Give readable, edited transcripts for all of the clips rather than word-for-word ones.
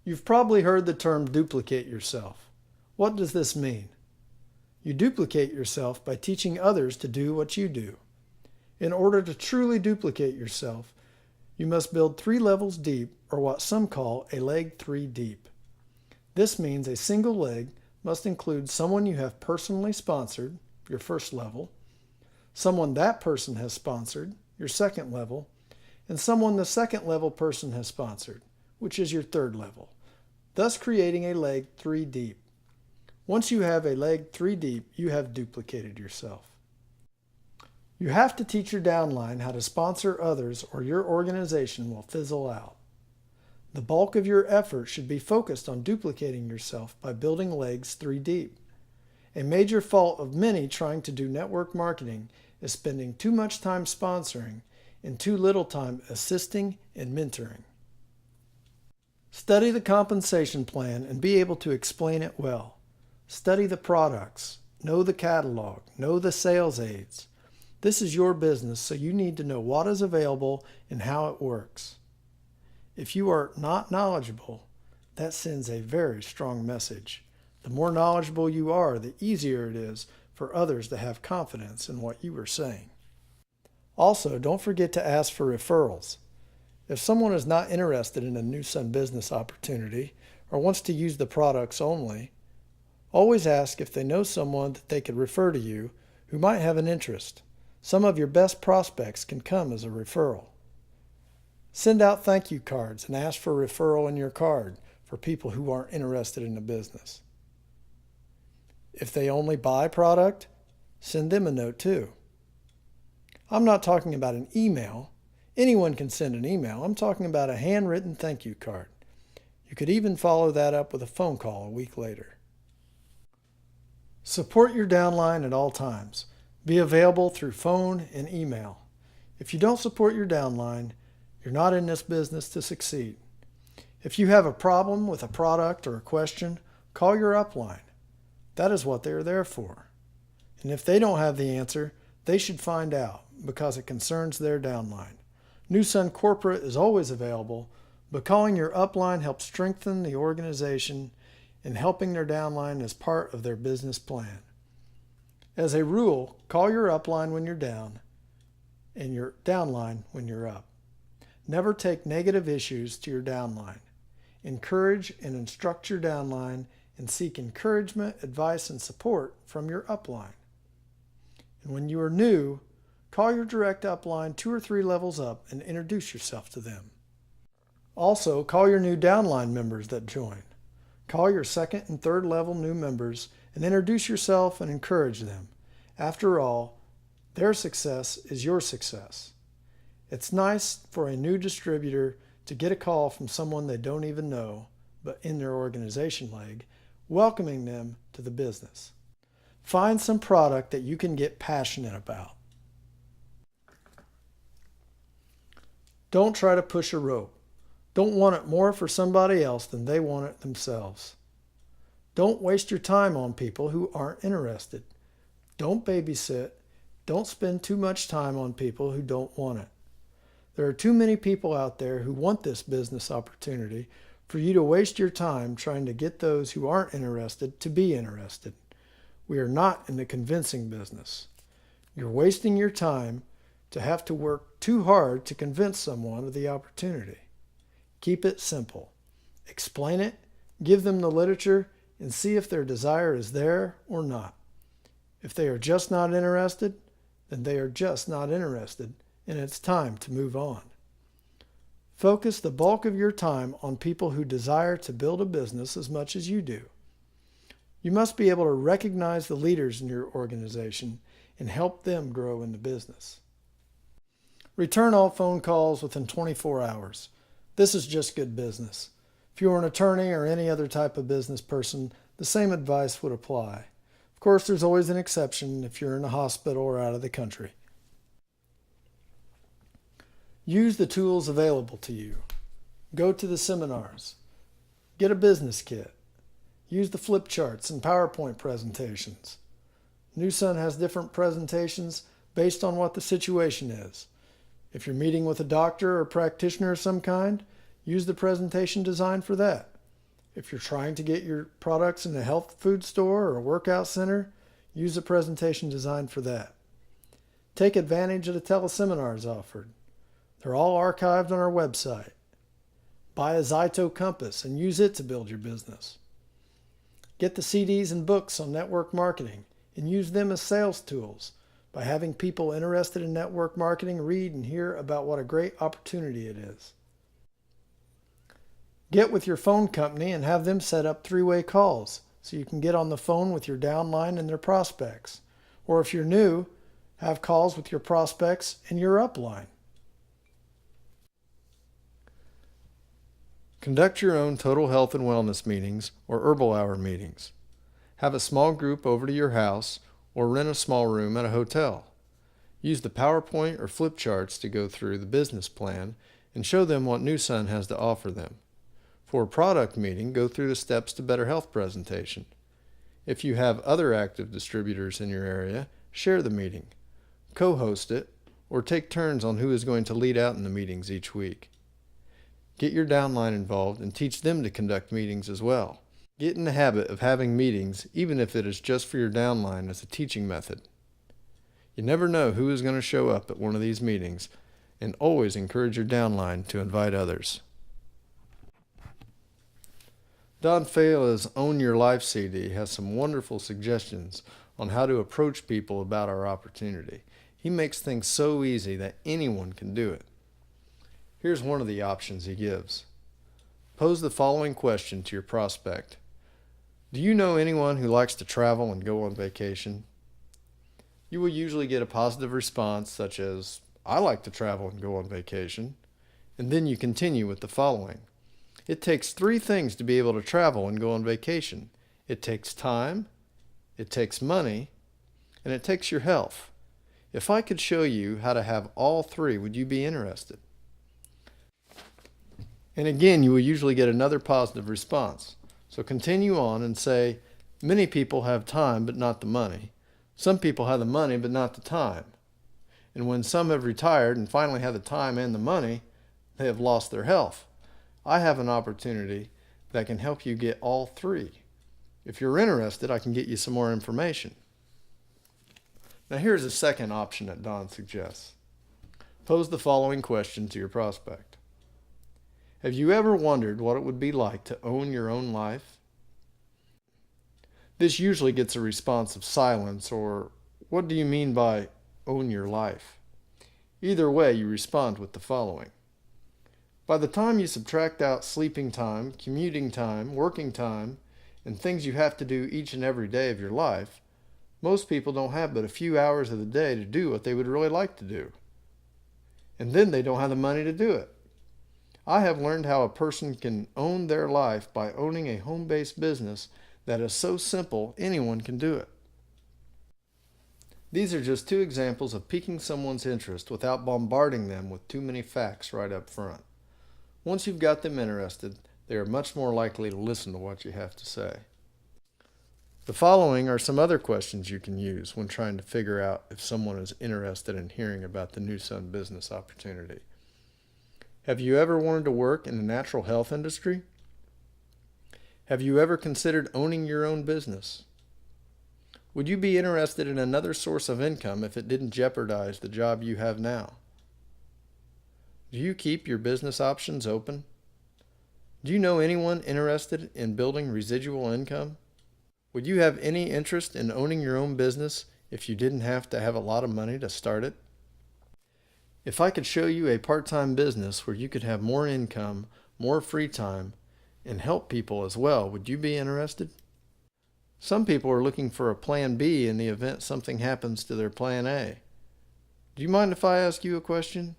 You've probably heard the term duplicate yourself. What does this mean? You duplicate yourself by teaching others to do what you do. In order to truly duplicate yourself, you must build 3 levels deep, or what some call a leg 3 deep. This means a single leg must include someone you have personally sponsored, your first level, someone that person has sponsored, your second level, and someone the second level person has sponsored, which is your third level, thus creating a leg 3 deep. Once you have a leg 3 deep, you have duplicated yourself. You have to teach your downline how to sponsor others or your organization will fizzle out. The bulk of your effort should be focused on duplicating yourself by building legs 3 deep. A major fault of many trying to do network marketing is spending too much time sponsoring and too little time assisting and mentoring. Study the compensation plan and be able to explain it well. Study the products, know the catalog, know the sales aids. This is your business, so you need to know what is available and how it works. If you are not knowledgeable, that sends a very strong message. The more knowledgeable you are, the easier it is for others to have confidence in what you are saying. Also, don't forget to ask for referrals. If someone is not interested in a New Sun business opportunity or wants to use the products only, always ask if they know someone that they could refer to you who might have an interest. Some of your best prospects can come as a referral. Send out thank you cards and ask for a referral in your card for people who aren't interested in the business. If they only buy product, send them a note too. I'm not talking about an email. Anyone can send an email. I'm talking about a handwritten thank you card. You could even follow that up with a phone call a week later. Support your downline at all times. Be available through phone and email. If you don't support your downline, you're not in this business to succeed. If you have a problem with a product or a question, call your upline. That is what they are there for. And if they don't have the answer, they should find out because it concerns their downline. New Sun Corporate is always available, but calling your upline helps strengthen the organization and helping their downline is part of their business plan. As a rule, call your upline when you're down and your downline when you're up. Never take negative issues to your downline. Encourage and instruct your downline and seek encouragement, advice, and support from your upline. And when you are new, call your direct upline 2 or 3 levels up and introduce yourself to them. Also, call your new downline members that join. Call your second and third level new members and introduce yourself and encourage them. After all, their success is your success. It's nice for a new distributor to get a call from someone they don't even know, but in their organization leg, welcoming them to the business. Find some product that you can get passionate about. Don't try to push a rope. Don't want it more for somebody else than they want it themselves. Don't waste your time on people who aren't interested. Don't babysit. Don't spend too much time on people who don't want it. There are too many people out there who want this business opportunity for you to waste your time trying to get those who aren't interested to be interested. We are not in the convincing business. You're wasting your time to have to work too hard to convince someone of the opportunity. Keep it simple. Explain it, give them the literature, and see if their desire is there or not. If they are just not interested, then they are just not interested, and it's time to move on. Focus the bulk of your time on people who desire to build a business as much as you do. You must be able to recognize the leaders in your organization and help them grow in the business. Return all phone calls within 24 hours. This is just good business. If you are an attorney or any other type of business person, the same advice would apply. Of course, there's always an exception if you're in a hospital or out of the country. Use the tools available to you. Go to the seminars. Get a business kit. Use the flip charts and PowerPoint presentations. New Sun has different presentations based on what the situation is. If you're meeting with a doctor or practitioner of some kind, use the presentation design for that. If you're trying to get your products in a health food store or a workout center, use a presentation designed for that. Take advantage of the teleseminars offered. They're all archived on our website. Buy a Zyto compass and use it to build your business. Get the CDs and books on network marketing and use them as sales tools by having people interested in network marketing read and hear about what a great opportunity it is. Get with your phone company and have them set up three-way calls so you can get on the phone with your downline and their prospects. Or if you're new, have calls with your prospects and your upline. Conduct your own total health and wellness meetings or herbal hour meetings. Have a small group over to your house or rent a small room at a hotel. Use the PowerPoint or flip charts to go through the business plan and show them what NewSun has to offer them. For a product meeting, go through the steps to Better Health presentation. If you have other active distributors in your area, share the meeting, co-host it, or take turns on who is going to lead out in the meetings each week. Get your downline involved and teach them to conduct meetings as well. Get in the habit of having meetings, even if it is just for your downline as a teaching method. You never know who is going to show up at one of these meetings, and always encourage your downline to invite others. Don Fala's Own Your Life CD has some wonderful suggestions on how to approach people about our opportunity. He makes things so easy that anyone can do it. Here's one of the options he gives. Pose the following question to your prospect. Do you know anyone who likes to travel and go on vacation? You will usually get a positive response such as, I like to travel and go on vacation. And then you continue with the following. It takes 3 things to be able to travel and go on vacation. It takes time, it takes money, and it takes your health. If I could show you how to have all 3, would you be interested? And again, you will usually get another positive response. So continue on and say, many people have time but not the money. Some people have the money but not the time. And when some have retired and finally have the time and the money, they have lost their health. I have an opportunity that can help you get all 3. If you're interested, I can get you some more information. Now here's a second option that Don suggests. Pose the following question to your prospect. Have you ever wondered what it would be like to own your own life? This usually gets a response of silence or, what do you mean by own your life? Either way, you respond with the following. By the time you subtract out sleeping time, commuting time, working time, and things you have to do each and every day of your life, most people don't have but a few hours of the day to do what they would really like to do. And then they don't have the money to do it. I have learned how a person can own their life by owning a home-based business that is so simple anyone can do it. These are just 2 examples of piquing someone's interest without bombarding them with too many facts right up front. Once you've got them interested, they are much more likely to listen to what you have to say. The following are some other questions you can use when trying to figure out if someone is interested in hearing about the NewSun business opportunity. Have you ever wanted to work in the natural health industry? Have you ever considered owning your own business? Would you be interested in another source of income if it didn't jeopardize the job you have now? Do you keep your business options open? Do you know anyone interested in building residual income? Would you have any interest in owning your own business if you didn't have to have a lot of money to start it? If I could show you a part-time business where you could have more income, more free time, and help people as well, would you be interested? Some people are looking for a plan B in the event something happens to their plan A. Do you mind if I ask you a question?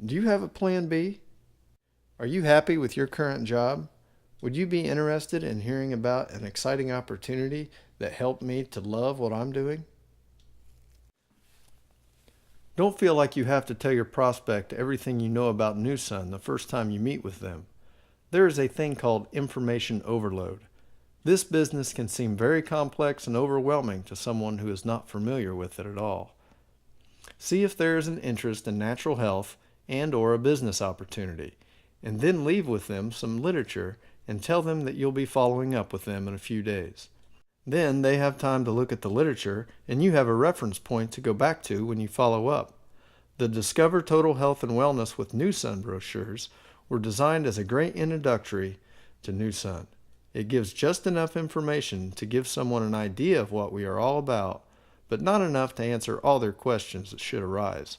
Do you have a plan B? Are you happy with your current job? Would you be interested in hearing about an exciting opportunity that helped me to love what I'm doing? Don't feel like you have to tell your prospect everything you know about NewSun the first time you meet with them. There is a thing called information overload. This business can seem very complex and overwhelming to someone who is not familiar with it at all. See if there is an interest in natural health and/or a business opportunity, and then leave with them some literature and tell them that you'll be following up with them in a few days. Then they have time to look at the literature, and you have a reference point to go back to when you follow up. The Discover Total Health and Wellness with New Sun brochures were designed as a great introductory to New Sun. It gives just enough information to give someone an idea of what we are all about, but not enough to answer all their questions that should arise.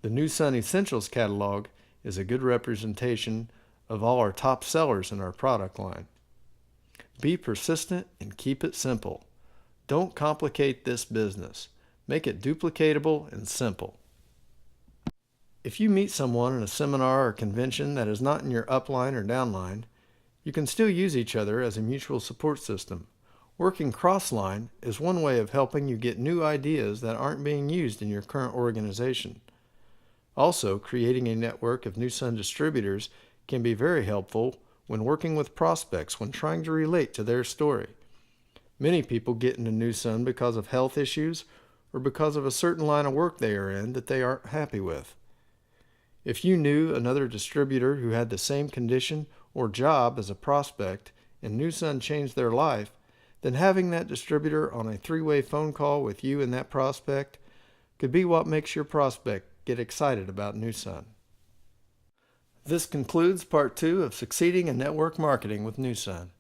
The New Sun Essentials catalog is a good representation of all our top sellers in our product line. Be persistent and keep it simple. Don't complicate this business. Make it duplicatable and simple. If you meet someone in a seminar or convention that is not in your upline or downline, you can still use each other as a mutual support system. Working cross-line is one way of helping you get new ideas that aren't being used in your current organization. Also, creating a network of New Sun distributors can be very helpful when working with prospects when trying to relate to their story. Many people get into New Sun because of health issues or because of a certain line of work they are in that they aren't happy with. If you knew another distributor who had the same condition or job as a prospect and New Sun changed their life, then having that distributor on a three-way phone call with you and that prospect could be what makes your prospect get excited about New Sun. This concludes part 2 of Succeeding in Network Marketing with New Sun.